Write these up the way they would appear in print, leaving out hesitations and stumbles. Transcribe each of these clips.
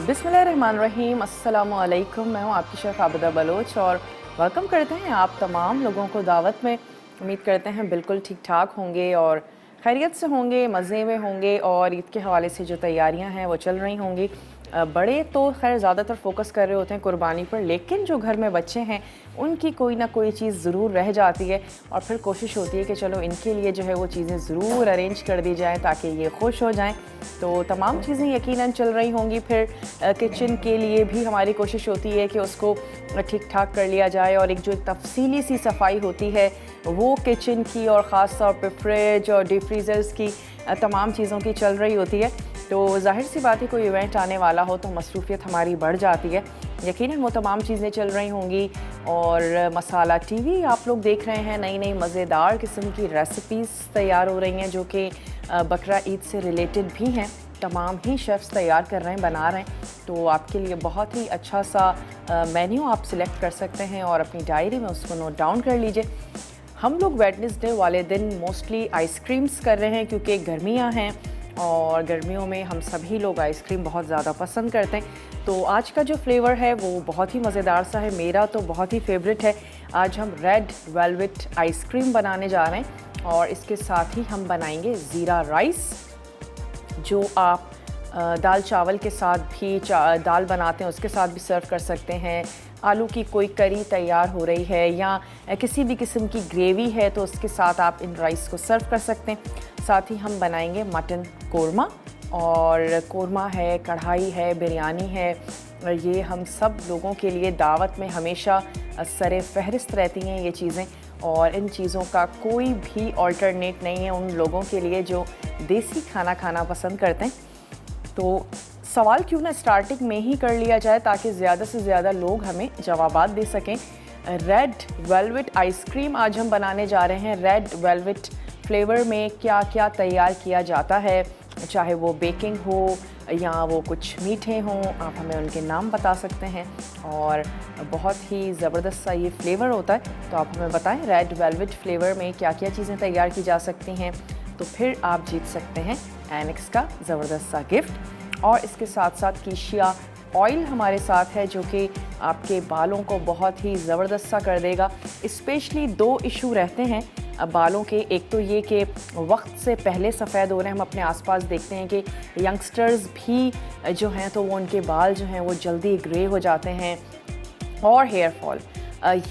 बिस्मिल्लाहिर्रहमानिर्रहीम, अस्सलामुअलैकुम। मैं हूँ आपकी शेफ़ आबिदा बलोच और वेलकम करते हैं आप तमाम लोगों को दावत में। उम्मीद करते हैं बिल्कुल ठीक ठाक होंगे और खैरियत से होंगे, मज़े में होंगे और ईद के हवाले से जो तैयारियां हैं वो चल रही होंगी। बड़े तो खैर ज़्यादातर फोकस कर रहे होते हैं कुर्बानी पर, लेकिन जो घर में बच्चे हैं उनकी कोई ना कोई चीज़ ज़रूर रह जाती है और फिर कोशिश होती है कि चलो इनके लिए जो है वो चीज़ें ज़रूर अरेंज कर दी जाएँ ताकि ये खुश हो जाएँ। तो तमाम चीज़ें यकीनन चल रही होंगी। फिर किचन के लिए भी हमारी कोशिश होती है कि उसको ठीक ठाक कर लिया जाए और एक जो तफसीली सी सफाई होती है वो किचन की और ख़ास तौर पे फ्रिज और डीप फ्रीज़र्स की तमाम चीज़ों की चल रही होती है। तो ज़ाहिर सी बात है कोई इवेंट आने वाला हो तो मसरूफ़ियत हमारी बढ़ जाती है। यकीनन वो तमाम चीज़ें चल रही होंगी और मसाला टीवी आप लोग देख रहे हैं, नई नई मज़ेदार किस्म की रेसिपीज़ तैयार हो रही हैं जो कि बकरा ईद से रिलेटेड भी हैं। तमाम ही शेफ़्स तैयार कर रहे हैं, बना रहे हैं। तो आपके लिए बहुत ही अच्छा सा मेन्यू आप सिलेक्ट कर सकते हैं और अपनी डायरी में उसको नोट डाउन कर लीजिए। हम लोग वेडनेसडे वाले दिन मोस्टली आइसक्रीम्स कर रहे हैं क्योंकि गर्मियां हैं और गर्मियों में हम सभी लोग आइसक्रीम बहुत ज़्यादा पसंद करते हैं। तो आज का जो फ्लेवर है वो बहुत ही मज़ेदार सा है, मेरा तो बहुत ही फेवरेट है। आज हम रेड वेलवेट आइसक्रीम बनाने जा रहे हैं और इसके साथ ही हम बनाएंगे ज़ीरा राइस, जो आप दाल चावल के साथ भी दाल बनाते हैं उसके साथ भी सर्व कर सकते हैं। आलू की कोई करी तैयार हो रही है या किसी भी किस्म की ग्रेवी है तो उसके साथ आप इन राइस को सर्व कर सकते हैं। साथ ही हम बनाएंगे मटन कोरमा, और कोरमा है, कढ़ाई है, बिरयानी है। ये हम सब लोगों के लिए दावत में हमेशा सरे फहरिस्त रहती हैं ये चीज़ें, और इन चीज़ों का कोई भी ऑल्टरनेट नहीं है उन लोगों के लिए जो देसी खाना खाना पसंद करते हैं। तो सवाल क्यों ना स्टार्टिंग में ही कर लिया जाए ताकि ज़्यादा से ज़्यादा लोग हमें जवाबात दे सकें। रेड वेलवेट आइसक्रीम आज हम बनाने जा रहे हैं। रेड वेलवेट फ्लेवर में क्या क्या तैयार किया जाता है, चाहे वो बेकिंग हो या वो कुछ मीठे हों, आप हमें उनके नाम बता सकते हैं और बहुत ही ज़बरदस्त सा ये फ्लेवर होता है। तो आप हमें बताएं रेड वेलवेट फ्लेवर में क्या क्या चीज़ें तैयार की जा सकती हैं, तो फिर आप जीत सकते हैं एनेक्स का ज़बरदस्त सा गिफ्ट। और इसके साथ साथ कीशिया ऑयल हमारे साथ है जो कि आपके बालों को बहुत ही ज़बरदस्त सा कर देगा। स्पेशली दो इशू रहते हैं बालों के, एक तो ये कि वक्त से पहले सफ़ेद हो रहे हैं। हम अपने आसपास देखते हैं कि यंगस्टर्स भी जो हैं तो वो उनके बाल जो हैं वो जल्दी ग्रे हो जाते हैं, और हेयर फॉल।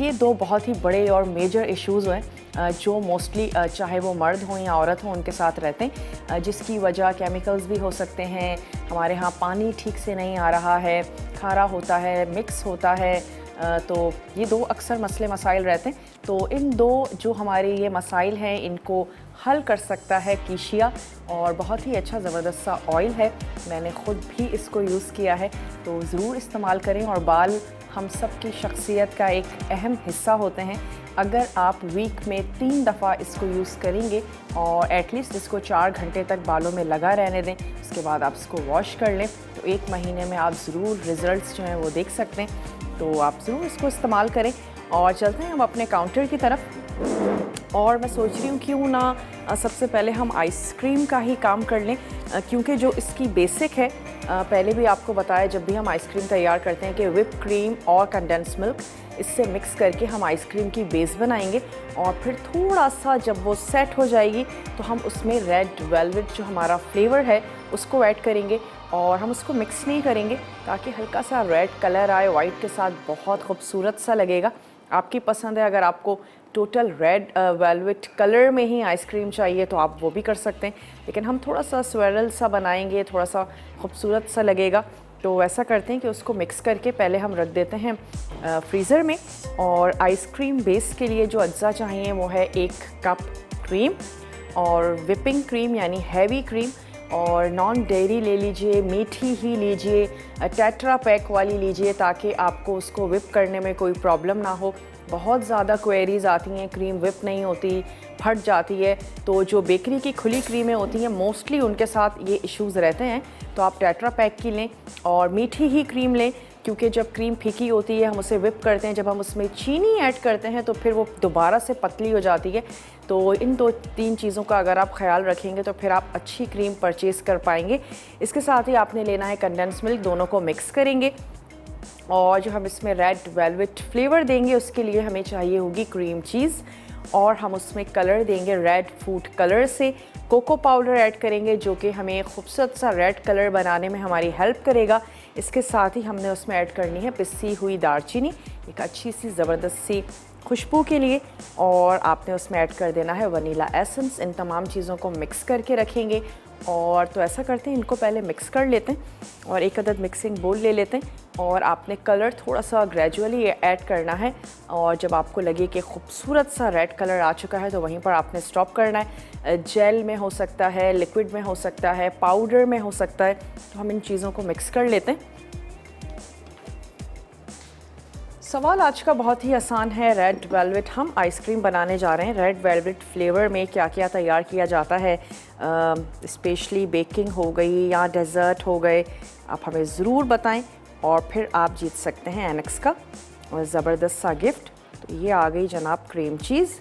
ये दो बहुत ही बड़े और मेजर इश्यूज़ हैं जो मोस्टली चाहे वो मर्द हों या औरत हों उनके साथ रहते हैं, जिसकी वजह केमिकल्स भी हो सकते हैं। हमारे यहाँ पानी ठीक से नहीं आ रहा है, खारा होता है, मिक्स होता है, तो ये दो अक्सर मसले मसाइल रहते हैं। तो इन दो जो हमारे ये मसाइल हैं इनको हल कर सकता है कीशिया, और बहुत ही अच्छा ज़बरदस्त सा ऑयल है। मैंने ख़ुद भी इसको यूज़ किया है, तो ज़रूर इस्तेमाल करें। और बाल हम सब की शख्सियत का एक अहम हिस्सा होते हैं। अगर आप वीक में 3 दफ़ा इसको यूज़ करेंगे और एटलीस्ट इसको 4 घंटे तक बालों में लगा रहने दें, उसके बाद आप इसको वॉश कर लें, तो 1 महीने में आप ज़रूर रिज़ल्ट्स जो हैं वो देख सकते हैं। तो आप ज़रूर इसको इस्तेमाल करें। और चलते हैं हम अपने काउंटर की तरफ, और मैं सोच रही हूँ क्यों ना सबसे पहले हम आइसक्रीम का ही काम कर लें, क्योंकि जो इसकी बेसिक है, पहले भी आपको बताया जब भी हम आइसक्रीम तैयार करते हैं कि व्हिप क्रीम और कंडेंस मिल्क इससे मिक्स करके हम आइसक्रीम की बेस बनाएंगे, और फिर थोड़ा सा जब वो सेट हो जाएगी तो हम उसमें रेड वेलवेट जो हमारा फ्लेवर है उसको ऐड करेंगे, और हम उसको मिक्स नहीं करेंगे ताकि हल्का सा रेड कलर आए वाइट के साथ, बहुत खूबसूरत सा लगेगा। आपकी पसंद है, अगर आपको टोटल रेड वेलवेट कलर में ही आइसक्रीम चाहिए तो आप वो भी कर सकते हैं, लेकिन हम थोड़ा सा स्वेरल सा बनाएंगे, थोड़ा सा खूबसूरत सा लगेगा। तो ऐसा करते हैं कि उसको मिक्स करके पहले हम रख देते हैं फ्रीज़र में। और आइसक्रीम बेस के लिए जो अज्जा चाहिए वो है 1 कप क्रीम और विपिंग क्रीम यानी हैवी क्रीम, और नॉन डेयरी ले लीजिए, मीठी ही लीजिए, टेट्रा पैक वाली लीजिए ताकि आपको उसको विप करने में कोई प्रॉब्लम ना हो। बहुत ज़्यादा क्वेरीज़ आती हैं, क्रीम विप नहीं होती, फट जाती है। तो जो बेकरी की खुली क्रीमें होती हैं मोस्टली उनके साथ ये इश्यूज़ रहते हैं। तो आप टेट्रा पैक की लें और मीठी ही क्रीम लें क्योंकि जब क्रीम फीकी होती है हम उसे विप करते हैं, जब हम उसमें चीनी ऐड करते हैं तो फिर वो दोबारा से पतली हो जाती है। तो इन 2-3 चीज़ों का अगर आप ख्याल रखेंगे तो फिर आप अच्छी क्रीम परचेज़ कर पाएंगे। इसके साथ ही आपने लेना है कंडेंस मिल्क, दोनों को मिक्स करेंगे और जो हम इसमें रेड वेलवेट फ्लेवर देंगे उसके लिए हमें चाहिए होगी क्रीम चीज़, और हम उसमें कलर देंगे रेड फूड कलर से। कोको पाउडर ऐड करेंगे जो कि हमें खूबसूरत सा रेड कलर बनाने में हमारी हेल्प करेगा। इसके साथ ही हमने उसमें ऐड करनी है पिसी हुई दालचीनी, एक अच्छी सी ज़बरदस्त सी खुशबू के लिए, और आपने उसमें ऐड कर देना है वनीला एसेंस। इन तमाम चीज़ों को मिक्स करके रखेंगे। और तो ऐसा करते हैं, इनको पहले मिक्स कर लेते हैं और एक अदद मिक्सिंग बोल ले लेते हैं, और आपने कलर थोड़ा सा ग्रेजुअली ऐड करना है। और जब आपको लगे कि खूबसूरत सा रेड कलर आ चुका है तो वहीं पर आपने स्टॉप करना है। जेल में हो सकता है, लिक्विड में हो सकता है, पाउडर में हो सकता है। तो हम इन चीज़ों को मिक्स कर लेते हैं। सवाल आज का बहुत ही आसान है। रेड वेलवेट हम आइसक्रीम बनाने जा रहे हैं। रेड वेलवेट फ्लेवर में क्या क्या तैयार किया जाता है, स्पेशली बेकिंग हो गई या डेज़र्ट हो गए, आप हमें ज़रूर बताएं और फिर आप जीत सकते हैं एनेक्स का ज़बरदस्त सा गिफ्ट। तो ये आ गई जनाब क्रीम चीज़,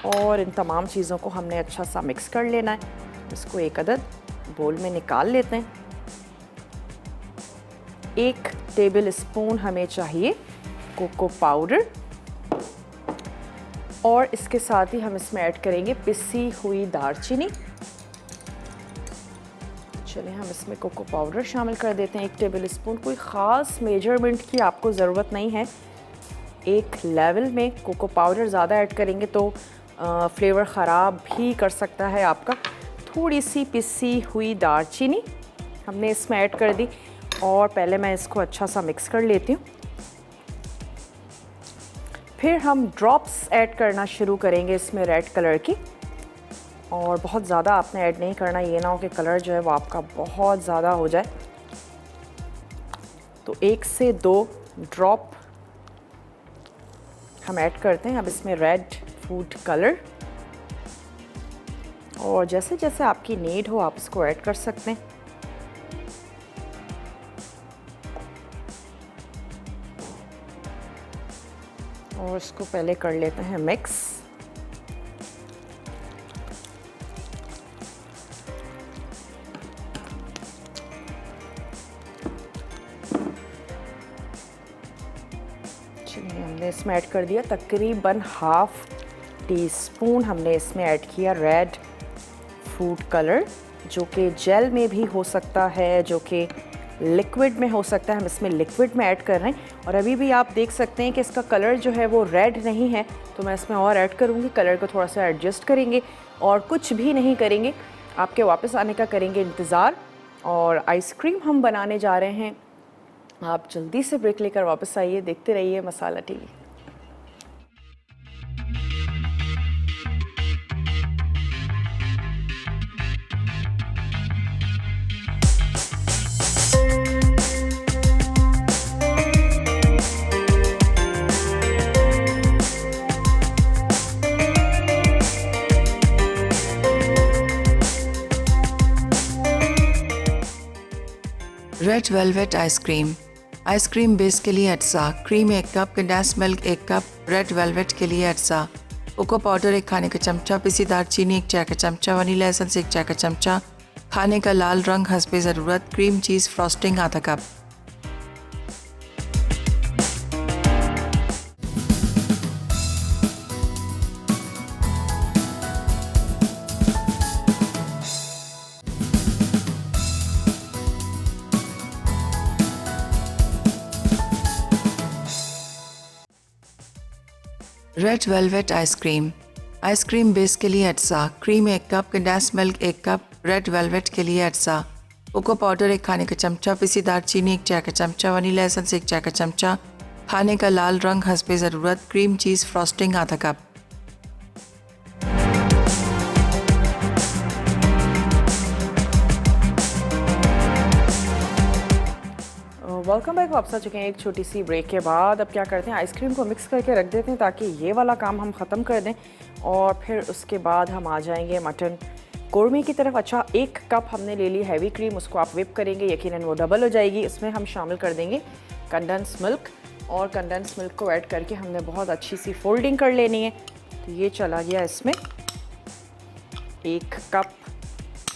और इन तमाम चीज़ों को हमने अच्छा सा मिक्स कर लेना है। इसको एक अदद बोल में निकाल लेते हैं। 1 टेबल स्पून हमें चाहिए कोको पाउडर, और इसके साथ ही हम इसमें ऐड करेंगे पिसी हुई दालचीनी। चलिए हम इसमें कोको पाउडर शामिल कर देते हैं 1 टेबल स्पून। कोई ख़ास मेजरमेंट की आपको ज़रूरत नहीं है। एक लेवल में कोको पाउडर ज़्यादा ऐड करेंगे तो फ्लेवर ख़राब भी कर सकता है आपका। थोड़ी सी पिसी हुई दालचीनी हमने इसमें ऐड कर दी, और पहले मैं इसको अच्छा सा मिक्स कर लेती हूँ। फिर हम ड्रॉप्स ऐड करना शुरू करेंगे इसमें रेड कलर की, और बहुत ज़्यादा आपने ऐड नहीं करना, ये ना हो कि कलर जो है वो आपका बहुत ज़्यादा हो जाए। तो 1 से 2 ड्रॉप हम ऐड करते हैं अब इसमें रेड फूड कलर, और जैसे जैसे आपकी नीड हो आप इसको ऐड कर सकते हैं। और इसको पहले कर लेते हैं मिक्स। चलिए हमने इसमें ऐड कर दिया तकरीबन ½ टीस्पून हमने इसमें ऐड किया रेड फूड कलर, जो कि जेल में भी हो सकता है, जो कि लिक्विड में हो सकता है। हम इसमें लिक्विड में ऐड कर रहे हैं, और अभी भी आप देख सकते हैं कि इसका कलर जो है वो रेड नहीं है, तो मैं इसमें और ऐड करूँगी। कलर को थोड़ा सा एडजस्ट करेंगे और कुछ भी नहीं करेंगे, आपके वापस आने का करेंगे इंतज़ार। और आइसक्रीम हम बनाने जा रहे हैं, आप जल्दी से ब्रेक लेकर वापस आइए, देखते रहिए masala TV. Red velvet ice cream. Ice cream base के लिए अज्जा: cream 1 cup, condensed milk 1 cup, red velvet के लिए अज्जा: कोको पाउडर 1 खाने का चमचा, पिसी दालचीनी 1 चाय का चमचा, वनीला एसेंस 1 चाय का चमचा, खाने का लाल रंग हस्बे ज़रूरत, क्रीम चीज़ फ्रॉस्टिंग आधा cup. Red velvet ice cream. Ice cream base के लिए अज्जा: cream 1 cup, condensed milk 1 cup, red velvet के लिए अज्जा: कोको पाउडर 1 खाने का चमचा, पिसी दालचीनी 1 चाय का चमचा, वनीला एसेंस 1 चाय का चमचा, खाने का लाल रंग हस्बे ज़रूरत, क्रीम चीज़ फ्रॉस्टिंग आधा कप। Welcome back. वापस आ चुके हैं एक छोटी सी ब्रेक के बाद। अब क्या करते हैं, आइसक्रीम को मिक्स करके रख देते हैं ताकि ये वाला काम हम ख़त्म कर दें, और फिर उसके बाद हम आ जाएंगे मटन कोरमे की तरफ। अच्छा, 1 कप हमने ले ली हैवी क्रीम, उसको आप व्हिप करेंगे, यकीनन वो डबल हो जाएगी। इसमें हम शामिल कर देंगे कंडेंस मिल्क, और कंडेंस मिल्क को ऐड करके हमने बहुत अच्छी सी फोल्डिंग कर लेनी है। तो ये चला गया इसमें 1 कप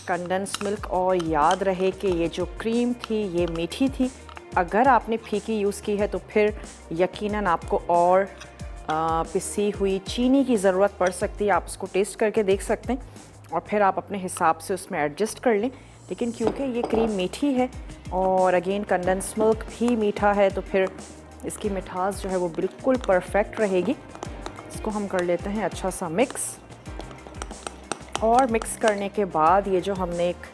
कंडेंस मिल्क। और याद रहे कि ये जो क्रीम थी ये मीठी थी, अगर आपने फीकी यूज़ की है तो फिर यकीनन आपको और पिसी हुई चीनी की ज़रूरत पड़ सकती है। आप उसको टेस्ट करके देख सकते हैं और फिर आप अपने हिसाब से उसमें एडजस्ट कर लें। लेकिन क्योंकि ये क्रीम मीठी है और अगेन कंडेंस मिल्क भी मीठा है, तो फिर इसकी मिठास जो है वो बिल्कुल परफेक्ट रहेगी। इसको हम कर लेते हैं अच्छा सा मिक्स। और मिक्स करने के बाद ये जो हमने एक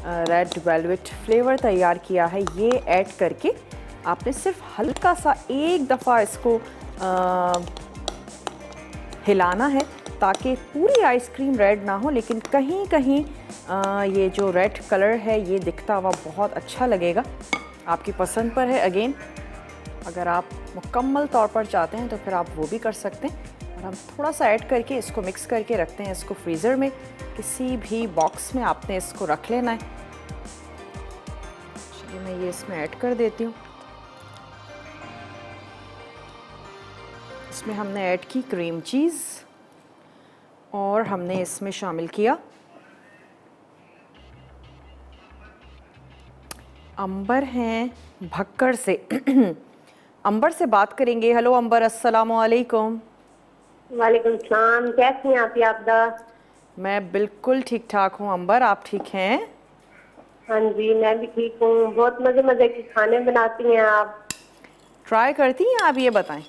रेड वेलवेट फ्लेवर तैयार किया है, ये ऐड करके आपने सिर्फ हल्का सा एक दफ़ा इसको हिलाना है, ताकि पूरी आइसक्रीम रेड ना हो, लेकिन कहीं कहीं ये जो रेड कलर है ये दिखता हुआ बहुत अच्छा लगेगा। आपकी पसंद पर है। अगेन अगर आप मुकम्मल तौर पर चाहते हैं तो फिर आप वो भी कर सकते हैं। और हम थोड़ा सा ऐड करके इसको मिक्स करके रखते हैं इसको फ्रीज़र में, किसी भी बॉक्स में आपने इसको रख लेना है। चलिए मैं ये इसमें ऐड कर देती हूँ। इसमें हमने ऐड की क्रीम चीज़ और हमने इसमें शामिल किया अंबर हैं भक्कर से। अंबर से बात करेंगे। हेलो अंबर, अस्सलामु अलैकुम। वालेकुम सलाम, कैसी हैं आप याबदा? मैं बिल्कुल ठीक ठाक हूँ अंबर, आप ठीक हैं? हाँ जी, मैं भी ठीक हूँ। बहुत मजे मजे के खाने बनाती हैं आप। ट्राई करती हैं आप, ये बताएं।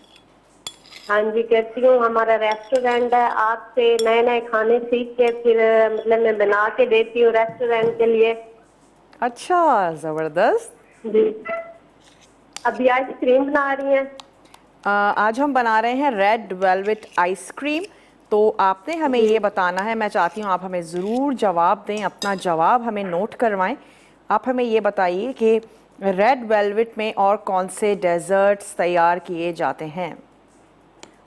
हाँ जी, करती हूँ। हमारा रेस्टोरेंट है, आपसे नए नए खाने सीख के फिर मतलब मैं बना के देती हूँ रेस्टोरेंट के लिए। अच्छा, ज़बरदस्त। जी, अभी आइसक्रीम बना रही हैं? आज हम बना रहे हैं रेड वेलवेट आइसक्रीम। तो आपने हमें ये बताना है, मैं चाहती हूँ आप हमें ज़रूर जवाब दें, अपना जवाब हमें नोट करवाएं। आप हमें ये बताइए कि रेड वेलवेट में और कौन से डेजर्ट्स तैयार किए जाते हैं?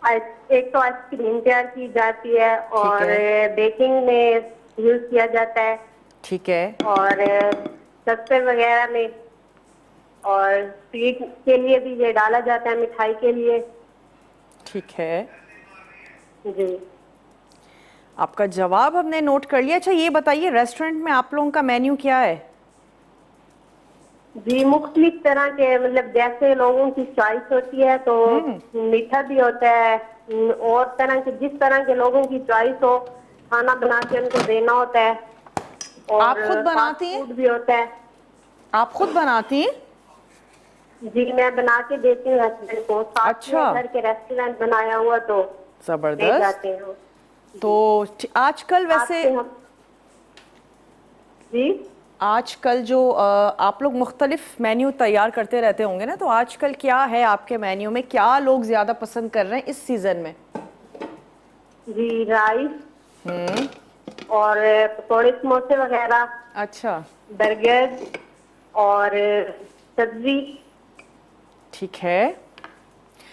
एक तो आइसक्रीम तैयार की जाती है और बेकिंग में यूज किया जाता है। ठीक है। और सस्ते वगैरह में, और स्वीट के लिए भी ये डाला जाता है, मिठाई के लिए। ठीक है जी, आपका जवाब हमने नोट कर लिया। अच्छा ये बताइए, रेस्टोरेंट में आप लोगों का मेन्यू क्या है? जी, मुख्तलिफ तरह के, मतलब जैसे लोगों की चॉइस होती है, तो मीठा भी होता है और तरह के, जिस तरह के लोगों की चॉइस हो खाना बना के उनको देना होता है। और आप खुद बनाती हैं? फूड भी होता है। आप खुद बनाती हैं? जी, मैं बना के देती हूँ हस्बैंड को। साथ अच्छा। में घर के रेस्टोरेंट बनाया हुआ, तो ले ज़बरदस्त। जाते हैं। तो आजकल वैसे जी, आजकल जो आप लोग मुख्तलिफ मेन्यू तैयार करते रहते होंगे ना, तो आजकल क्या है आपके मेन्यू में, क्या लोग ज़्यादा पसंद कर रहे हैं इस सीज़न में? जी, राइस और पकौड़े समोसे वगैरह। अच्छा, बर्गर और सब्जी। ठीक है।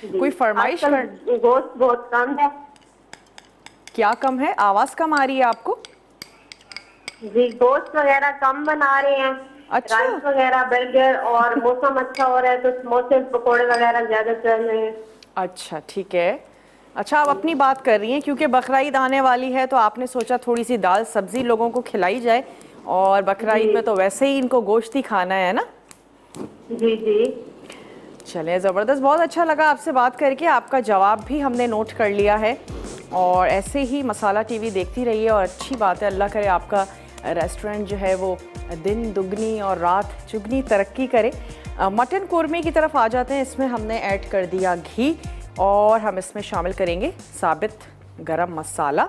कोई फरमाइश आजकल कर? गोश्त बहुत कम है। क्या कम है? आवाज़ कम आ रही है आपको। जी, गोश्त वगैरह कम बना रहे हैं। अच्छा। राइस वगैरह, बर्गर, और मौसम अच्छा हो रहा है तो समोसे पकौड़े वगैरह ज्यादा चल रहे हैं। अच्छा, ठीक है। अच्छा, आप अपनी बात कर रही हैं, क्योंकि बकरीद आने वाली है तो आपने सोचा थोड़ी सी दाल सब्जी लोगों को खिलाई जाए, और बकरीद में तो वैसे ही इनको गोश्त ही खाना है ना। जी जी, चलें, ज़बरदस्त। बहुत अच्छा लगा आपसे बात करके। आपका जवाब भी हमने नोट कर लिया है। और ऐसे ही मसाला टीवी देखती रहिए, और अच्छी बात है, अल्लाह करे आपका रेस्टोरेंट जो है वो दिन दुगनी और रात चुगनी तरक्की करे। मटन कोरमे की तरफ आ जाते हैं। इसमें हमने ऐड कर दिया घी, और हम इसमें शामिल करेंगे साबित गरम मसाला।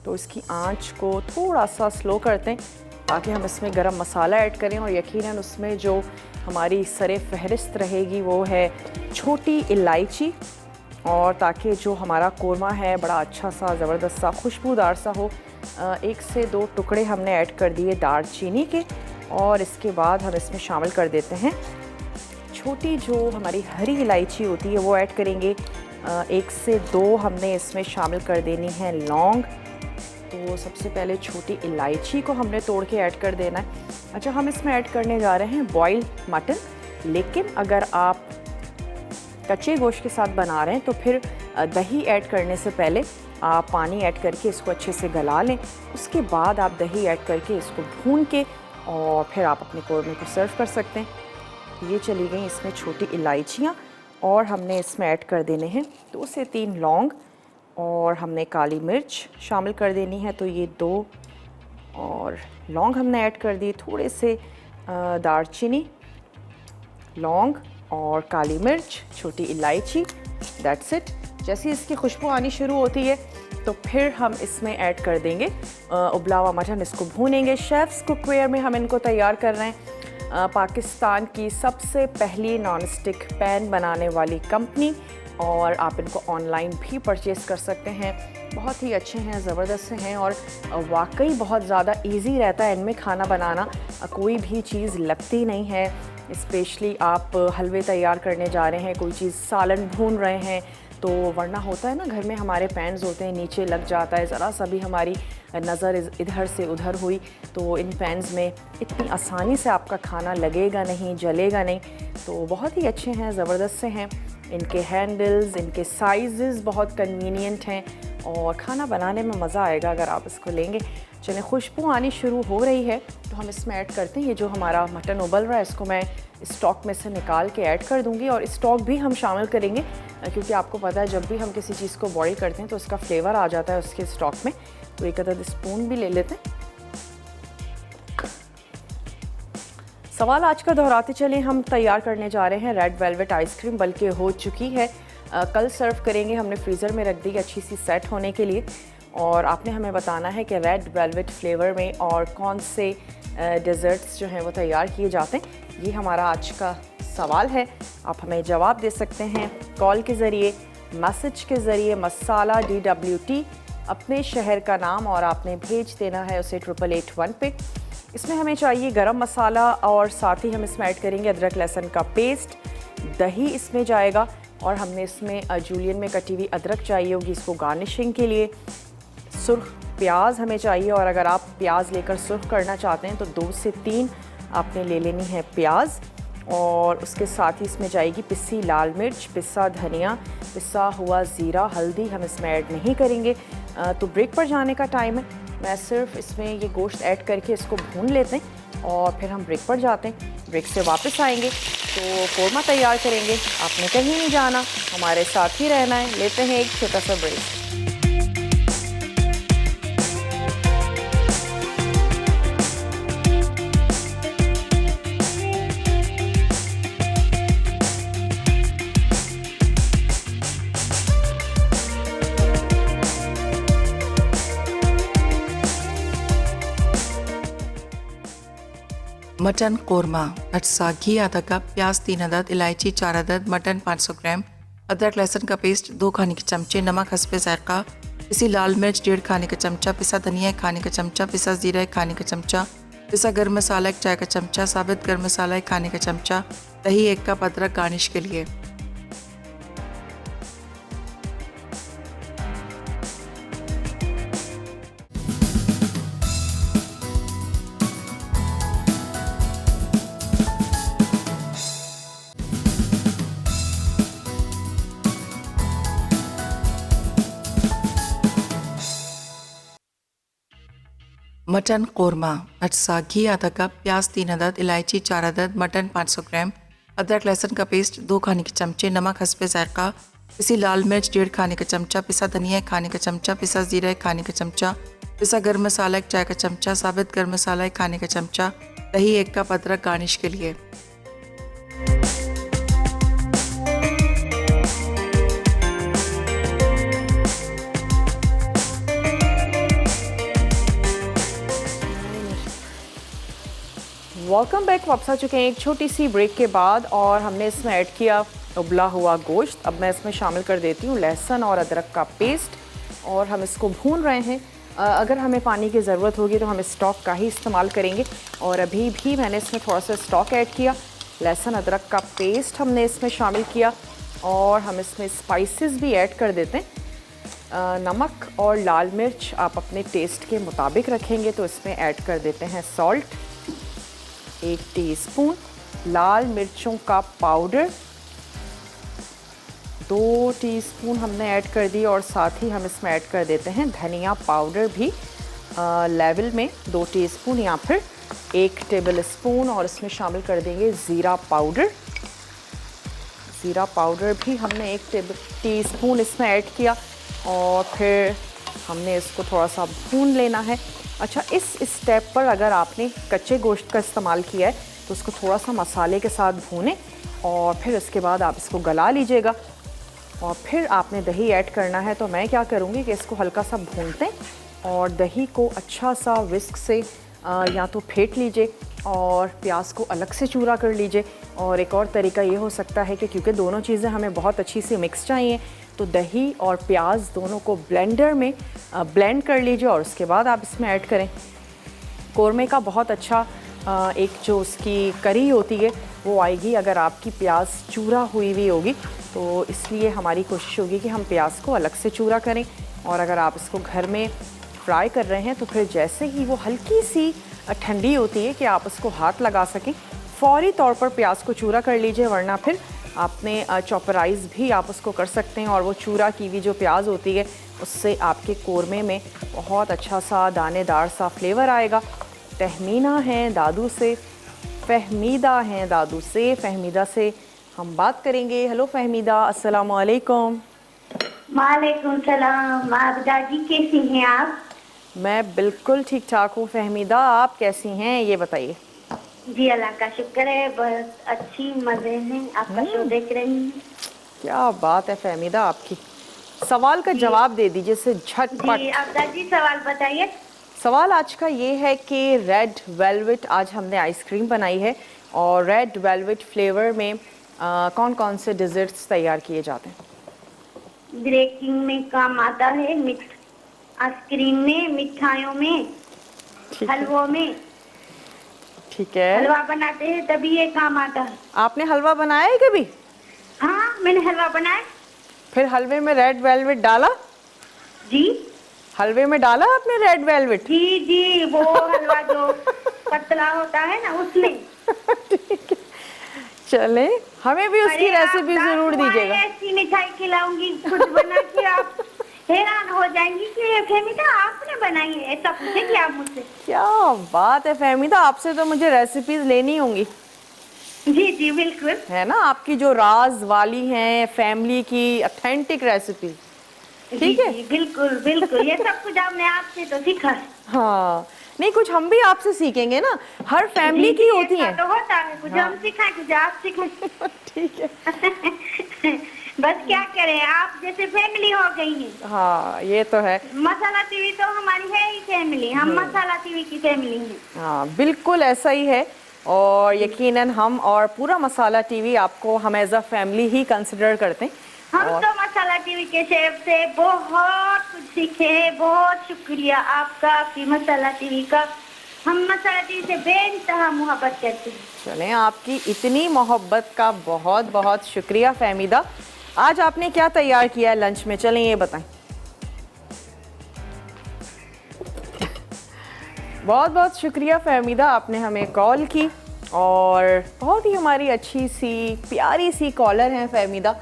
तो इसकी आंच को थोड़ा सा स्लो करते हैं ताकि हम इसमें गरम मसाला ऐड करें, और यकीनन उसमें जो हमारी सरे फहरिस्त रहेगी वो है छोटी इलायची, और ताकि जो हमारा कोरमा है बड़ा अच्छा सा ज़बरदस्त सा खुशबूदार सा हो। 1 से 2 टुकड़े हमने ऐड कर दिए दालचीनी के, और इसके बाद हम इसमें शामिल कर देते हैं छोटी जो हमारी हरी इलायची होती है वो ऐड करेंगे। 1 से 2 हमने इसमें शामिल कर देनी है लौंग, तो सबसे पहले छोटी इलायची को हमने तोड़ के ऐड कर देना है। अच्छा, हम इसमें ऐड करने जा रहे हैं बॉइल्ड मटन, लेकिन अगर आप कच्चे गोश्त के साथ बना रहे हैं तो फिर दही ऐड करने से पहले आप पानी ऐड करके इसको अच्छे से गला लें। उसके बाद आप दही ऐड करके इसको भून के और फिर आप अपने कोरमे को सर्व कर सकते हैं। ये चली गई इसमें छोटी इलायचियाँ और हमने इसमें ऐड कर देने हैं 2 से 3 लौंग और हमने काली मिर्च शामिल कर देनी है। तो ये 2 और लौंग हमने ऐड कर दी, थोड़े से दालचीनी, लौंग और काली मिर्च, छोटी इलायची, दैट्स इट। जैसे इसकी खुशबू आनी शुरू होती है तो फिर हम इसमें ऐड कर देंगे उबला हुआ मटन। इसको भूनेंगे। शेफ्स कुकवेयर में हम इनको तैयार कर रहे हैं। पाकिस्तान की सबसे पहली नॉन स्टिक पैन बनाने वाली कंपनी, और आप इनको ऑनलाइन भी परचेज़ कर सकते हैं। बहुत ही अच्छे हैं, ज़बरदस्त हैं और वाकई बहुत ज़्यादा इजी रहता है इनमें खाना बनाना। कोई भी चीज़ लगती नहीं है। स्पेशली आप हलवे तैयार करने जा रहे हैं, कोई चीज़ सालन भून रहे हैं, तो वरना होता है ना घर में हमारे पैन्स होते हैं, नीचे लग जाता है, ज़रा सा भी हमारी नज़र इधर से उधर हुई तो इन पैन्स में इतनी आसानी से आपका खाना लगेगा नहीं, जलेगा नहीं। तो बहुत ही अच्छे हैं, ज़बरदस्त से हैं। इनके हैंडल्स, इनके साइज़ बहुत कन्वीनियंट हैं और खाना बनाने में मज़ा आएगा अगर आप इसको लेंगे। चलें, खुशबू आनी शुरू हो रही है तो हम इसमें ऐड करते हैं ये जो हमारा मटन उबल रहा है, इसको मैं स्टॉक में से निकाल के ऐड कर दूंगी। और स्टॉक भी हम शामिल करेंगे क्योंकि आपको पता है जब भी हम किसी चीज़ को बॉईल करते हैं तो उसका फ्लेवर आ जाता है उसके स्टॉक में। तो एक आधा स्पून भी ले लेते हैं। सवाल आज का दोहराते चलें, हम तैयार करने जा रहे हैं रेड वेलवेट आइसक्रीम, बल्कि हो चुकी है, कल सर्व करेंगे। हमने फ्रीज़र में रख दी अच्छी सी सेट होने के लिए, और आपने हमें बताना है कि रेड वेलवेट फ्लेवर में और कौन से डेज़र्ट्स जो हैं वो तैयार किए जाते हैं। ये हमारा आज का सवाल है। आप हमें जवाब दे सकते हैं कॉल के ज़रिए, मैसेज के ज़रिए, मसाला DWT, अपने शहर का नाम, और आपने भेज देना है उसे 8881 पे। इसमें हमें चाहिए गरम मसाला और साथ ही हम इसमें ऐड करेंगे अदरक लहसुन का पेस्ट, दही इसमें जाएगा, और हमने इसमें जूलियन में कटी हुई अदरक चाहिए होगी इसको गार्निशिंग के लिए। सुर्ख प्याज हमें चाहिए, और अगर आप प्याज लेकर सुर्ख करना चाहते हैं तो 2 से 3 आपने ले लेनी है प्याज। और उसके साथ ही इसमें जाएगी पिसी लाल मिर्च, पिसा धनिया, पिसा हुआ ज़ीरा, हल्दी हम इसमें ऐड नहीं करेंगे। तो ब्रेक पर जाने का टाइम है, मैं सिर्फ इसमें ये गोश्त ऐड करके इसको भून लेते हैं और फिर हम ब्रेक पर जाते हैं। ब्रेक से वापस आएंगे तो कोरमा तैयार करेंगे। आपने कहीं नहीं जाना, हमारे साथ ही रहना है। लेते हैं एक छोटा सा ब्रेक। मटन कोरमा, अटसा, घी आधा कप, प्याज 3 अदद, इलायची 4 अदद, मटन 500 ग्राम, अदरक लहसुन का पेस्ट 2 खाने के चमचे, नमक हस्बे जायका, पिसी लाल मिर्च 1.5 खाने का चमचा, पिसा धनिया 1 खाने का चमचा, पिसा जीरा 1 खाने का चमचा, पिसा गर्म मसाला 1 चाय का चमचा, साबित गर्म मसाला 1 खाने का चमचा, दही 1 कप, अदरक गार्निश के लिए। मटन कोरमा, अटसा, घी आधा कप, प्याज 3 अदद, इलायची 4 अदद, मटन 500 ग्राम, अदरक लहसुन का पेस्ट 2 खाने के चमचे, नमक हस्बे जायका, पिसी लाल मिर्च 1.5 खाने का चमचा, पिसा धनिया 1 खाने का चमचा, पिसा जीरा 1 खाने का चमचा, पिसा गर्म मसाला 1 चाय का चमचा, साबित गर्म मसाला 1 खाने का चमचा, दही 1 कप, अदरक गार्निश के लिए। Welcome back. वापस आ चुके हैं एक छोटी सी ब्रेक के बाद, और हमने इसमें ऐड किया उबला हुआ गोश्त। अब मैं इसमें शामिल कर देती हूँ लहसुन और अदरक का पेस्ट, और हम इसको भून रहे हैं। अगर हमें पानी की ज़रूरत होगी तो हम स्टॉक का ही इस्तेमाल करेंगे, और अभी भी मैंने इसमें थोड़ा सा स्टॉक ऐड किया। लहसुन अदरक का पेस्ट हमने इसमें शामिल किया, और हम इसमें स्पाइसेस भी ऐड कर देते हैं। नमक और लाल मिर्च आप अपने टेस्ट के मुताबिक रखेंगे, तो इसमें ऐड कर देते हैं सॉल्ट 1 टीस्पून, लाल मिर्चों का पाउडर 2 टीस्पून हमने ऐड कर दी, और साथ ही हम इसमें ऐड कर देते हैं धनिया पाउडर भी लेवल में 2 टीस्पून या फिर 1 टेबल स्पून, और इसमें शामिल कर देंगे ज़ीरा पाउडर। ज़ीरा पाउडर भी हमने 1 टीस्पून इसमें ऐड किया, और फिर हमने इसको थोड़ा सा भून लेना है। अच्छा, इस स्टेप पर अगर आपने कच्चे गोश्त का इस्तेमाल किया है तो उसको थोड़ा सा मसाले के साथ भूनें, और फिर उसके बाद आप इसको गला लीजिएगा, और फिर आपने दही ऐड करना है। तो मैं क्या करूँगी कि इसको हल्का सा भूनते हैं और दही को अच्छा सा विस्क से या तो फेंट लीजिए और प्याज को अलग से चूरा कर लीजिए। और एक और तरीका ये हो सकता है कि क्योंकि दोनों चीज़ें हमें बहुत अच्छी सी मिक्स चाहिए, तो दही और प्याज दोनों को ब्लेंडर में ब्लेंड कर लीजिए और उसके बाद आप इसमें ऐड करें। कोरमे का बहुत अच्छा एक जो उसकी करी होती है वो आएगी अगर आपकी प्याज चूरा हुई हुई होगी, तो इसलिए हमारी कोशिश होगी कि हम प्याज को अलग से चूरा करें। और अगर आप इसको घर में फ्राई कर रहे हैं तो फिर जैसे ही वो हल्की सी ठंडी होती है कि आप उसको हाथ लगा सकें, फौरी तौर पर प्याज को चूरा कर लीजिए, वरना फिर आपने चॉपराइज़ भी आप उसको कर सकते हैं और वो चूरा की हुई जो प्याज होती है उससे आपके कोरमे में बहुत अच्छा सा दानेदार सा फ्लेवर आएगा। तहमीना हैं दादू से, फ़हमीदा हैं दादू से, फ़हमीदा से हम बात करेंगे। हेलो फ़हमीदा, अस्सलाम वालेकुम। वालेकुम सलाम। आप दादी कैसी हैं आप? मैं बिल्कुल ठीक ठाक हूँ फ़हमीदा, आप कैसी हैं ये बताइए। जी अल्लाह का शुक्र है, बस अच्छी मज़े में आपका शो देख रही हूँ। क्या बात है फ़हमीदा, आपकी सवाल का जवाब दे दीजिए से झटपट। जी आप दादी सवाल बताइए। सवाल आज का ये है कि रेड वेलवेट, आज हमने आइसक्रीम बनाई है और रेड वेलवेट फ्लेवर में कौन कौन से डिज़र्ट्स तैयार किए जाते हैं? बेकिंग में काम आता है, मिक्स आइसक्रीम में, मिठाइयों में, ठीक है, हलवों में। ठीक है। हलवा बनाते हैं तभी ये काम आता है। आपने हलवा बनाया है कभी? हाँ मैंने हलवा बनाया। फिर हलवे में रेड वेलवेट डाला? जी हलवे में डाला आपने रेड वेलवेट? जी जी, वो हलवा जो पतला होता है ना उसमें। ठीक है, चले हमें भी उसकी अरे आप रेसिपी ज़रूर दादी दीजिएगा। ऐसी मिठाई खिलाऊंगी खुद बना के, आप हैरान हो जाएंगी कि ये फ़हमीदा आपने बनाई है, ऐसा पूछेंगी आप मुझसे। क्या बात है फ़हमीदा, आपसे तो मुझे रेसिपीज़ लेनी होंगी, जी जी बिल्कुल। है ना, आपकी जो राज वाली हैं फैमिली की ऑथेंटिक रेसिपी। ठीक है, जी, बिल्कुल बिल्कुल, ये सब कुछ हमने आपसे तो सीखा है। हाँ नहीं, कुछ हम भी आपसे सीखेंगे ना, हर फैमिली जी, की जी, होती ऐसा हैं। तो होता है, कुछ हम सिखाएं कुछ आप सिखाएं। ठीक है, बस क्या करें, आप जैसे फैमिली हो गई है। हाँ ये तो है। मसाला टीवी तो हमारी है ही फैमिली, हम मसाला टीवी की फैमिली हैं। हाँ बिल्कुल ऐसा ही है, और यकीनन हम और पूरा मसाला टीवी आपको हम एज अ फैमिली ही कंसिडर करते हैं। हम और तो मसाला टीवी के शेफ से बहुत कुछ सीखे हैं। बहुत शुक्रिया आपका, आपकी मसाला टीवी का। हम मसाला टीवी से बेइंतहा मोहब्बत करते हैं। चलें, आपकी इतनी मोहब्बत का बहुत बहुत शुक्रिया फ़हमीदा। आज आपने क्या तैयार किया है लंच में, चलें ये बताएं। बहुत बहुत शुक्रिया फ़हमीदा, आपने हमें कॉल की, और बहुत ही हमारी अच्छी सी प्यारी सी कॉलर हैं फ़हमीदा,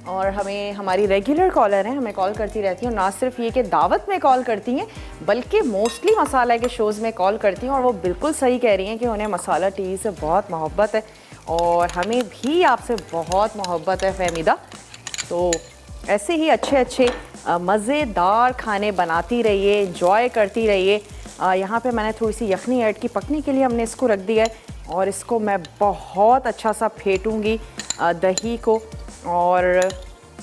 और हमें हमारी रेगुलर कॉलर हैं, हमें कॉल करती रहती हैं। और ना सिर्फ ये कि दावत में कॉल करती हैं बल्कि मोस्टली मसाला के शोज़ में कॉल करती हैं, और वो बिल्कुल सही कह रही हैं कि उन्हें मसाला टीवी से बहुत मोहब्बत है, और हमें भी आपसे बहुत मोहब्बत है फ़हमीदा। तो ऐसे ही अच्छे अच्छे मज़ेदार खाने बनाती रहिए, एंजॉय करती रहिए। यहाँ पे मैंने थोड़ी सी यखनी ऐड की, पकने के लिए हमने इसको रख दिया है, और इसको मैं बहुत अच्छा सा फेंटूँगी दही को, और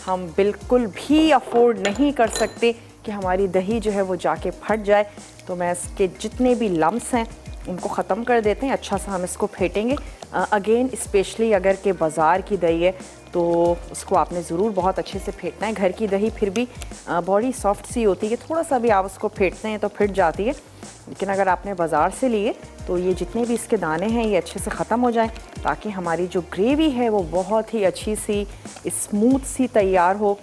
हम बिल्कुल भी अफोर्ड नहीं कर सकते कि हमारी दही जो है वो जाके फट जाए। तो मैं इसके जितने भी लम्स हैं उनको ख़त्म कर देते हैं, अच्छा सा हम इसको फेंटेंगे। अगेन स्पेशली अगर के बाज़ार की दही है तो उसको आपने ज़रूर बहुत अच्छे से फेंटना है। घर की दही फिर भी बड़ी सॉफ्ट सी होती है, थोड़ा सा भी आप उसको फेंटते हैं तो फिट जाती है, लेकिन अगर आपने बाज़ार से लिए तो ये जितने भी इसके दाने हैं ये अच्छे से ख़त्म हो जाएं, ताकि हमारी जो ग्रेवी है वो बहुत ही अच्छी सी स्मूथ सी तैयार हो।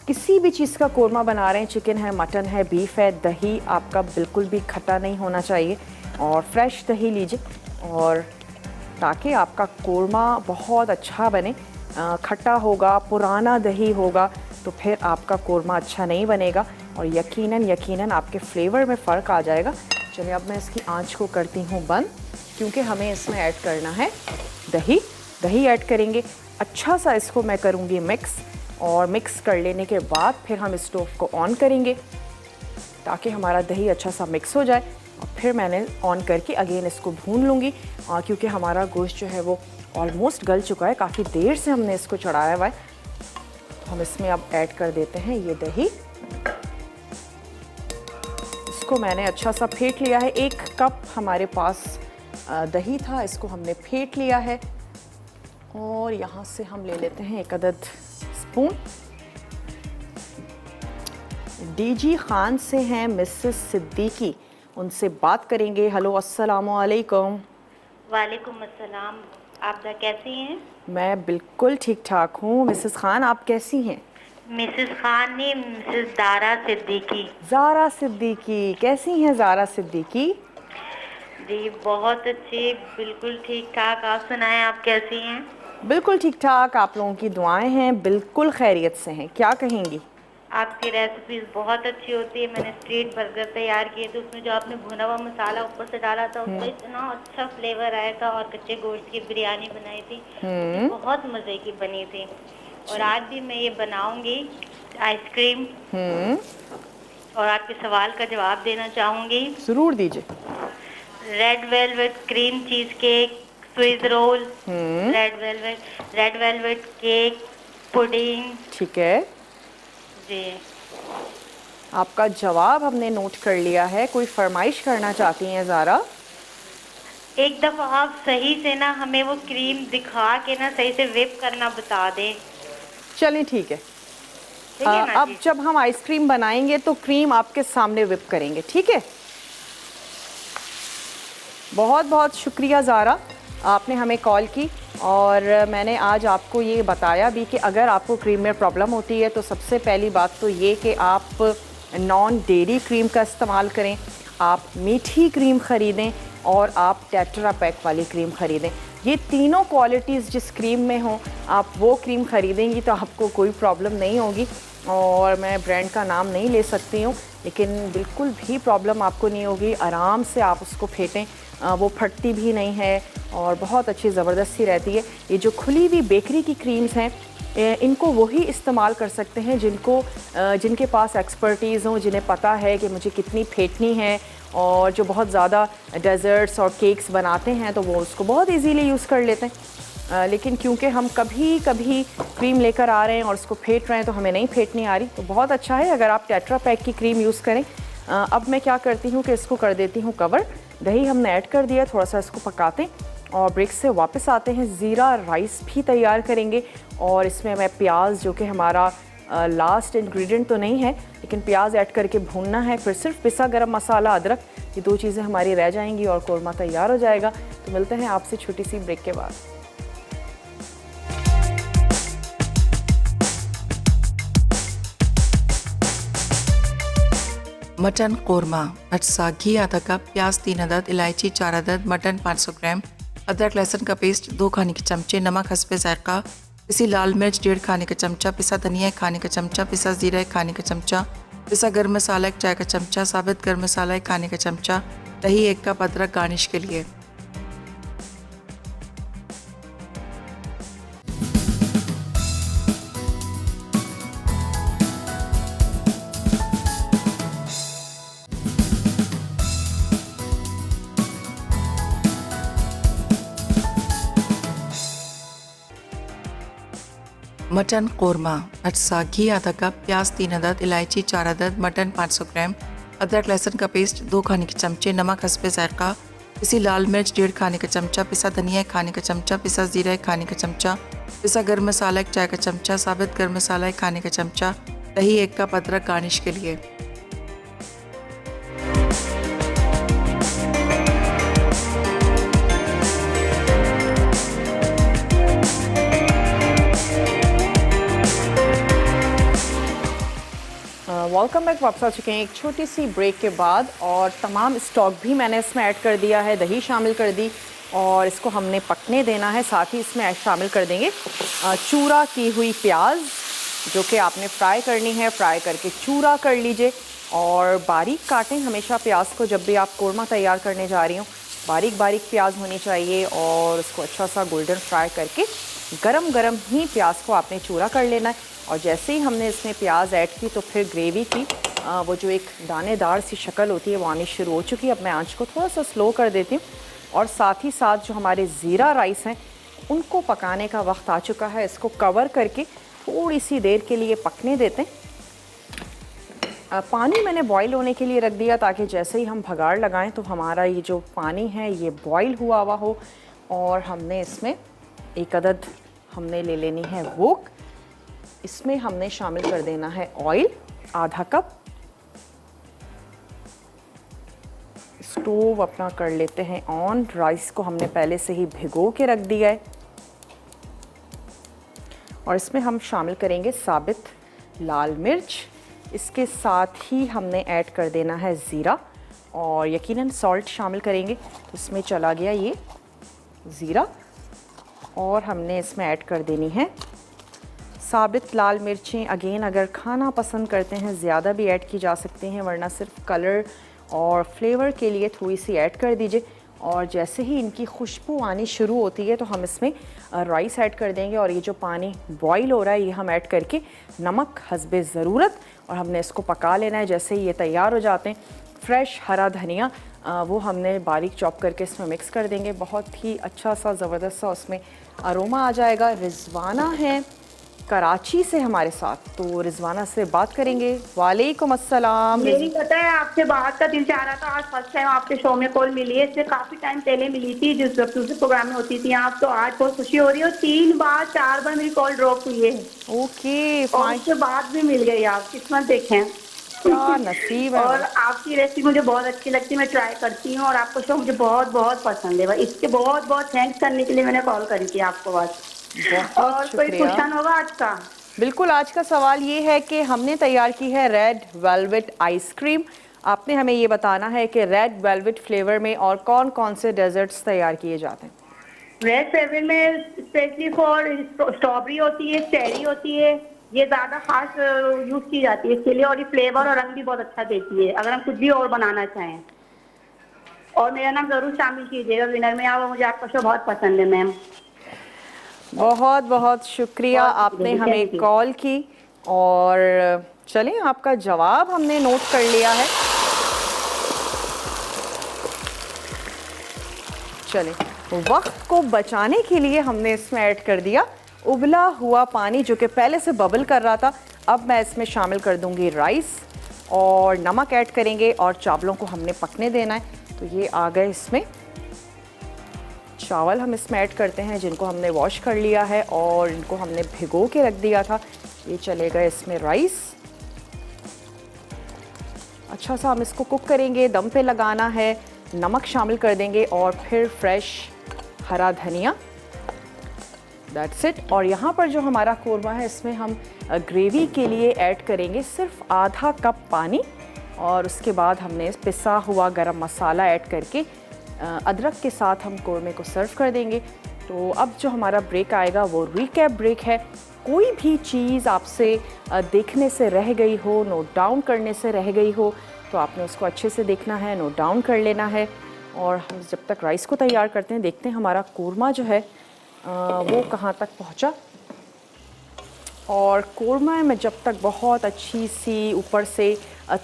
किसी भी चीज़ का कोरमा बना रहे हैं, चिकन है, मटन है, बीफ है, दही आपका बिल्कुल भी खट्टा नहीं होना चाहिए और फ्रेश दही लीजिए और ताकि आपका कोरमा बहुत अच्छा बने। खट्टा होगा, पुराना दही होगा तो फिर आपका कोरमा अच्छा नहीं बनेगा और यकीनन आपके फ्लेवर में फ़र्क आ जाएगा। चलिए अब मैं इसकी आंच को करती हूँ बंद, क्योंकि हमें इसमें ऐड करना है दही ऐड करेंगे। अच्छा सा इसको मैं करूँगी मिक्स और मिक्स कर लेने के बाद फिर हम स्टोव को ऑन करेंगे ताकि हमारा दही अच्छा सा मिक्स हो जाए और फिर मैंने ऑन करके अगेन इसको भून लूँगी क्योंकि हमारा गोश्त जो है वो ऑलमोस्ट गल चुका है, काफ़ी देर से हमने इसको चढ़ाया हुआ है। हम इसमें अब ऐड कर देते हैं ये दही। इसको मैंने अच्छा सा फेंट लिया है, 1 कप हमारे पास दही था, इसको हमने फेंट लिया है और यहाँ से हम ले लेते हैं 1 अदद स्पून। डीजी खान से हैं मिसेस सिद्दीकी, उनसे बात करेंगे। हेलो अस्सलामु अलैकुम। वालेकुम अस्सलाम। आप कैसी हैं? मैं बिल्कुल ठीक ठाक हूँ। मिसेस खान आप कैसी हैं? मिसेस खान ने मिसेस दारा सिद्दीकी। ज़ारा सिद्दीकी कैसी हैं? ज़ारा सिद्दीकी जी बहुत अच्छी, बिल्कुल ठीक ठाक। आप सुनाएं, आप कैसी हैं? बिल्कुल ठीक ठाक, आप लोगों की दुआएं हैं, बिल्कुल खैरियत से हैं। क्या कहेंगी? आपकी रेसिपीज बहुत अच्छी होती है। मैंने स्ट्रीट बर्गर तैयार किए थे, उसमें जो आपने भुना हुआ मसाला ऊपर से डाला था उसका इतना अच्छा फ्लेवर आया था। और कच्चे गोश्त की बिरयानी बनाई थी, बहुत मज़े की बनी थी। और आज भी मैं ये बनाऊंगी आइसक्रीम और आपके सवाल का जवाब देना चाहूँगी। ज़रूर दीजिए। Red velvet cream cheese cake, Swiss roll, red velvet cake, pudding. ठीक है जी, आपका जवाब हमने नोट कर लिया है। कोई फरमाइश करना चाहती हैं ज़ारा? एक दफ़ा आप सही से ना हमें वो क्रीम दिखा के ना सही से व्हिप करना बता दें। चलें ठीक है। ठीक है ना अब जी? जब हम आइसक्रीम बनाएंगे तो क्रीम आपके सामने व्हिप करेंगे, ठीक है? बहुत बहुत शुक्रिया ज़ारा, आपने हमें कॉल की और मैंने आज आपको ये बताया भी कि अगर आपको क्रीम में प्रॉब्लम होती है तो सबसे पहली बात तो ये कि आप नॉन डेयरी क्रीम का इस्तेमाल करें, आप मीठी क्रीम ख़रीदें और आप टेट्रा पैक वाली क्रीम ख़रीदें। ये तीनों क्वालिटीज़ जिस क्रीम में हों आप वो क्रीम ख़रीदेंगी तो आपको कोई प्रॉब्लम नहीं होगी। और मैं ब्रांड का नाम नहीं ले सकती हूँ, लेकिन बिल्कुल भी प्रॉब्लम आपको नहीं होगी। आराम से आप उसको फेंटें, वो फटती भी नहीं है और बहुत अच्छी ज़बरदस्ती रहती है। ये जो खुली हुई बेकरी की क्रीम्स हैं इनको वही इस्तेमाल कर सकते हैं जिनके पास एक्सपर्टीज़ हों, जिन्हें पता है कि मुझे कितनी फेंटनी है। और जो बहुत ज़्यादा डेज़र्ट्स और केक्स बनाते हैं तो वो उसको बहुत इजीली यूज़ कर लेते हैं। लेकिन क्योंकि हम कभी कभी क्रीम लेकर आ रहे हैं और उसको फेंट रहे हैं तो हमें नहीं फेंटनी आ रही, तो बहुत अच्छा है अगर आप टेट्रा पैक की क्रीम यूज़ करें। अब मैं क्या करती हूँ कि इसको कर देती हूँ कवर। दही हमने ऐड कर दिया, थोड़ा सा इसको पकाते हैं और ब्रेक से वापस आते हैं। ज़ीरा राइस भी तैयार करेंगे और इसमें मैं प्याज, जो कि हमारा लास्ट इंग्रेडिएंट तो नहीं है लेकिन प्याज ऐड करके भूनना है। फिर सिर्फ पिसा गरम मसाला, अदरक, ये 2 चीज़ें हमारी रह जाएंगी और कोरमा तैयार हो जाएगा। तो मिलते हैं आपसे छोटी सी ब्रेक के बाद। मटन कोरमा, अटसा, घी आधा कप, प्याज 3 अदद, इलायची 4 अदद, मटन 500 ग्राम, अदरक लहसुन का पेस्ट 2 खाने के चमचे, नमक हस्बे जायका, पिसी लाल मिर्च 1.5 खाने का चमचा, पिसा धनिया 1 खाने का चमचा, पिसा जीरा 1 खाने का चमचा, पिसा गर्म मसाला 1 चाय का चमचा, साबित गर्म मसाला 1 खाने का चमचा, दही 1 कप, अदरक गार्निश के लिए। मटन कोरमा, अटसा, घी आधा कप, प्याज 3 अदद, इलायची 4 अदद, मटन 500 ग्राम, अदरक लहसुन का पेस्ट 2 खाने के चमचे, नमक हस्बे जायका, पिसी लाल मिर्च 1.5 खाने का चमचा, पिसा धनिया 1 खाने का चमचा, पिसा जीरा 1 खाने का चमचा, पिसा गर्म मसाला 1 चाय का चमचा, साबित गर्म मसाला 1 खाने का चमचा, दही 1 कप, अदरक गार्निश के लिए। Welcome back. वापस आ चुके हैं एक छोटी सी ब्रेक के बाद और तमाम स्टॉक भी मैंने इसमें ऐड कर दिया है, दही शामिल कर दी और इसको हमने पकने देना है। साथ ही इसमें शामिल कर देंगे चूरा की हुई प्याज जो कि आपने फ्राई करनी है। फ्राई करके चूरा कर लीजिए और बारीक काटें हमेशा प्याज को जब भी आप कोरमा तैयार करने जा रही हो। बारीक बारीक प्याज होनी चाहिए और उसको अच्छा सा गोल्डन फ्राई करके गरम गरम ही प्याज को आपने चूरा कर लेना है। और जैसे ही हमने इसमें प्याज ऐड की तो फिर ग्रेवी की वो जो एक दानेदार सी शक्ल होती है वो आनी शुरू हो चुकी है। अब मैं आंच को थोड़ा सा स्लो कर देती हूँ और साथ ही साथ जो हमारे ज़ीरा राइस हैं उनको पकाने का वक्त आ चुका है। इसको कवर करके थोड़ी सी देर के लिए पकने देते हैं। पानी मैंने बॉईल होने के लिए रख दिया ताकि जैसे ही हम भगाड़ लगाएं तो हमारा ये जो पानी है ये बॉईल हुआ हुआ हो। और हमने इसमें एक अदद हमने ले लेनी है वोक। इसमें हमने शामिल कर देना है ऑयल आधा कप। स्टोव अपना कर लेते हैं ऑन। राइस को हमने पहले से ही भिगो के रख दिया है और इसमें हम शामिल करेंगे साबित लाल मिर्च। इसके साथ ही हमने ऐड कर देना है ज़ीरा और यकीनन सॉल्ट शामिल करेंगे। तो इसमें चला गया ये ज़ीरा और हमने इसमें ऐड कर देनी है साबित लाल मिर्चें। अगेन अगर खाना पसंद करते हैं ज़्यादा भी ऐड की जा सकती हैं, वरना सिर्फ कलर और फ्लेवर के लिए थोड़ी सी ऐड कर दीजिए। और जैसे ही इनकी खुशबू आनी शुरू होती है तो हम इसमें राइस ऐड कर देंगे और ये जो पानी बॉईल हो रहा है ये हम ऐड करके नमक हस्बे ज़रूरत और हमने इसको पका लेना है। जैसे ही ये तैयार हो जाते हैं फ्रेश हरा धनिया वो हमने बारीक चॉप करके इसमें मिक्स कर देंगे। बहुत ही अच्छा सा ज़बरदस्त सा उसमें अरोमा आ जाएगा। रिजवाना है कराची से हमारे साथ, तो रिजवाना से बात करेंगे। वालेकुम अस्सलाम। मेरी पता है आपसे बात का दिल चाह रहा था। आज फर्स्ट टाइम आपके शो में कॉल मिली है। इससे काफी टाइम पहले मिली थी जिस वक्त दूसरे प्रोग्राम में होती थी आप। तो आज बहुत खुशी हो रही है और 4 बार मेरी कॉल ड्रॉप हुई है। ओके और उसके बाद भी मिल गई। आप किस्मत देखें, क्या नसीब है। और आपकी रेसिपी मुझे बहुत अच्छी लगती है, मैं ट्राई करती हूँ और आपका शो मुझे बहुत बहुत पसंद है। इसके बहुत बहुत थैंक्स करने के लिए मैंने कॉल करी थी आपको। बस और कोई क्वेश्चन होगा आज का? बिल्कुल, आज का सवाल ये है कि हमने तैयार की है रेड वेलवेट आइसक्रीम। आपने हमें ये बताना है कि रेड वेलवेट फ्लेवर में और कौन कौन से डेजर्ट्स तैयार किए जाते हैं। रेड फ्लेवर में स्पेशली फॉर स्ट्रॉबेरी होती है, चेरी होती है, ये ज्यादा खास यूज की जाती है इसके लिए। और ये फ्लेवर और रंग भी बहुत अच्छा देती है अगर हम कुछ भी और बनाना चाहें। और मेरा नाम जरूर शामिल कीजिएगा विनर में। आप मुझे आपका शो बहुत पसंद है मैम। बहुत बहुत शुक्रिया आपने हमें कॉल की। और चलें, आपका जवाब हमने नोट कर लिया है। चलें, वक्त को बचाने के लिए हमने इसमें ऐड कर दिया उबला हुआ पानी जो कि पहले से बबल कर रहा था। अब मैं इसमें शामिल कर दूंगी राइस और नमक ऐड करेंगे और चावलों को हमने पकने देना है। तो ये आ गए इसमें चावल। हम इसमें ऐड करते हैं जिनको हमने वॉश कर लिया है और इनको हमने भिगो के रख दिया था। ये चले गए इसमें राइस। अच्छा सा हम इसको कुक करेंगे, दम पे लगाना है। नमक शामिल कर देंगे और फिर फ्रेश हरा धनिया। That's it. और यहाँ पर जो हमारा कोरमा है इसमें हम ग्रेवी के लिए ऐड करेंगे सिर्फ आधा कप पानी और उसके बाद हमने पिसा हुआ गरम मसाला ऐड करके अदरक के साथ हम कोरमे को सर्व कर देंगे। तो अब जो हमारा ब्रेक आएगा वो रिकैप ब्रेक है। कोई भी चीज़ आपसे देखने से रह गई हो, नोट डाउन करने से रह गई हो, तो आपने उसको अच्छे से देखना है, नोट डाउन कर लेना है। और हम जब तक राइस को तैयार करते हैं देखते हैं हमारा कोरमा जो है वो कहाँ तक पहुँचा। और कोरमा में जब तक बहुत अच्छी सी ऊपर से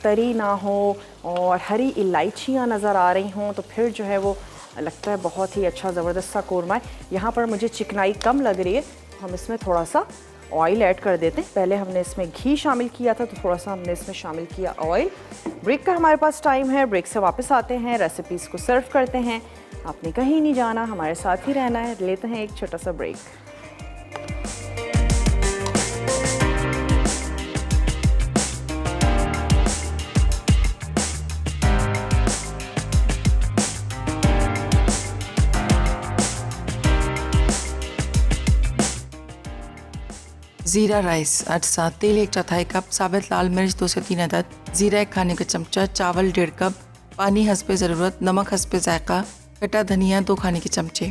तरी ना हो और हरी इलायचियाँ नज़र आ रही हों तो फिर जो है वो लगता है बहुत ही अच्छा ज़बरदस्त सा कोरमा है। यहाँ पर मुझे चिकनाई कम लग रही है, हम इसमें थोड़ा सा ऑयल ऐड कर देते हैं। पहले हमने इसमें घी शामिल किया था तो थोड़ा सा हमने इसमें शामिल किया ऑयल। ब्रेक का हमारे पास टाइम है, ब्रेक से वापस आते हैं, रेसिपीज़ को सर्व करते हैं। आपने कहीं नहीं जाना, हमारे साथ ही रहना है। लेते हैं एक छोटा सा ब्रेक। ज़ीरा राइस अटसा, तेल 1/4 कप, साबित लाल मिर्च 2 से 3 अदद, ज़ीरा 1 खाने का चमचा, चावल 1.5 कप, पानी हस्बे ज़रूरत, नमक हस्बे जायका, कटा धनिया 2 खाने के चमचे।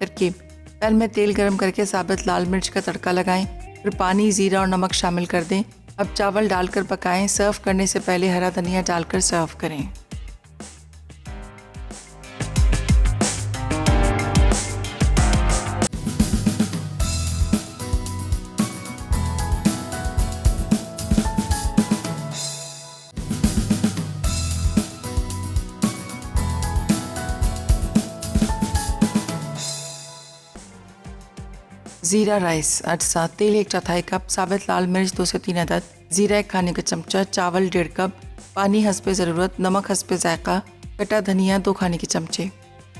तरकीब: पैन में तेल गरम करके साबित लाल मिर्च का तड़का लगाएं, फिर पानी, ज़ीरा और नमक शामिल कर दें। अब चावल डालकर पकाएं। सर्व करने से पहले हरा धनिया डालकर सर्व करें। ज़ीरा राइस अटसा, तेल 1/4 कप, साबित लाल मिर्च 2 से 3 अदद, ज़ीरा 1 खाने का चमचा, चावल 1.5 कप, पानी हस्बे ज़रूरत, नमक हस्बे जायका, कटा धनिया 2 खाने के चमचे।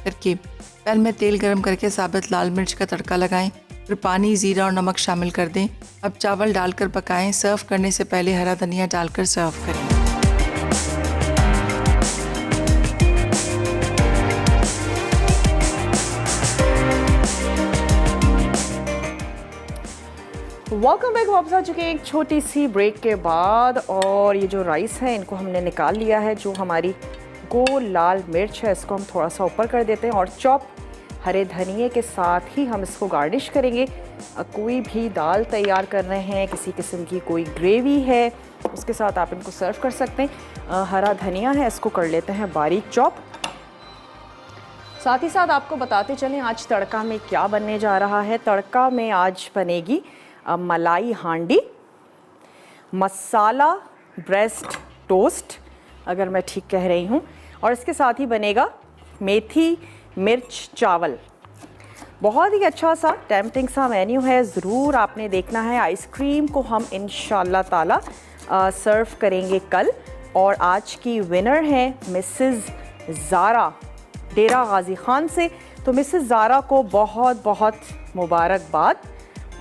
तरकीब: पैन में तेल गरम करके साबित लाल मिर्च का तड़का लगाएं, फिर पानी, ज़ीरा और नमक शामिल कर दें। अब चावल डालकर पकाएं। सर्व करने से पहले हरा धनिया डालकर सर्व करें। Welcome back. वापस आ चुके हैं एक छोटी सी ब्रेक के बाद, और ये जो राइस है इनको हमने निकाल लिया है। जो हमारी गोल लाल मिर्च है इसको हम थोड़ा सा ऊपर कर देते हैं, और चॉप हरे धनिए के साथ ही हम इसको गार्निश करेंगे। कोई भी दाल तैयार कर रहे हैं, किसी किस्म की कोई ग्रेवी है, उसके साथ आप इनको सर्व कर सकते हैं। हरा धनिया है, इसको कर लेते हैं बारीक चॉप। साथ ही साथ आपको बताते चलें आज तड़का में क्या बनने जा रहा है। तड़का में आज बनेगी मलाई हांडी, मसाला ब्रेस्ट टोस्ट, अगर मैं ठीक कह रही हूँ, और इसके साथ ही बनेगा मेथी मिर्च चावल। बहुत ही अच्छा सा टेम्पटिंग सा मेन्यू है, ज़रूर आपने देखना है। आइसक्रीम को हम इंशाल्लाह ताला सर्व करेंगे कल, और आज की विनर है मिसेस ज़ारा डेरा गाजी खान से। तो मिसेस ज़ारा को बहुत बहुत मुबारकबाद।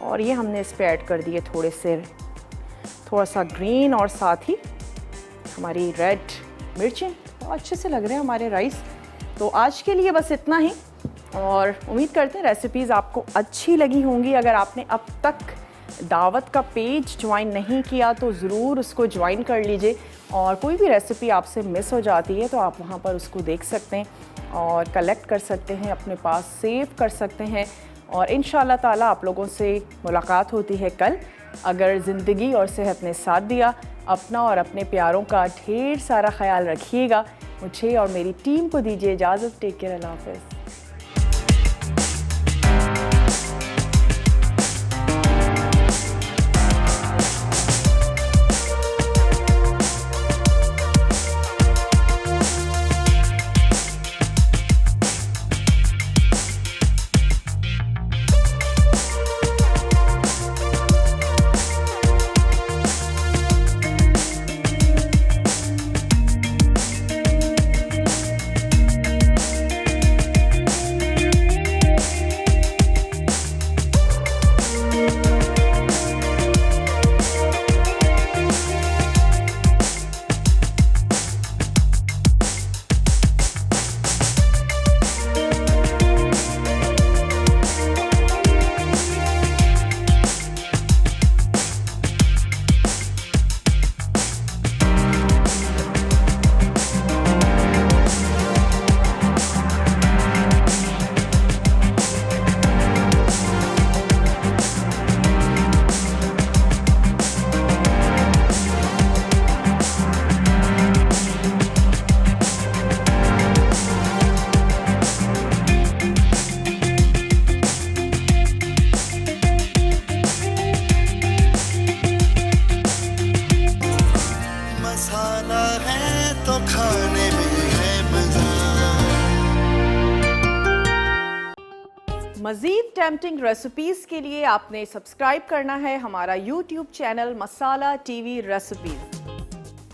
और ये हमने इस पे ऐड कर दिए थोड़ा सा ग्रीन, और साथ ही हमारी रेड मिर्चें। बहुत अच्छे से लग रहे हैं हमारे राइस। तो आज के लिए बस इतना ही, और उम्मीद करते हैं रेसिपीज़ आपको अच्छी लगी होंगी। अगर आपने अब तक दावत का पेज ज्वाइन नहीं किया तो ज़रूर उसको ज्वाइन कर लीजिए, और कोई भी रेसिपी आपसे मिस हो जाती है तो आप वहाँ पर उसको देख सकते हैं और कलेक्ट कर सकते हैं, अपने पास सेव कर सकते हैं। और इंशाल्लाह ताला आप लोगों से मुलाकात होती है कल, अगर ज़िंदगी और सेहत ने साथ दिया। अपना और अपने प्यारों का ढेर सारा ख्याल रखिएगा। मुझे और मेरी टीम को दीजिए इजाज़त। टेक केयर, अल्लाह हाफ़िज़। मज़ीद टेम्पटिंग रेसिपीज़ के लिए आपने सब्सक्राइब करना है हमारा YouTube चैनल मसाला TV रेसिपीज़।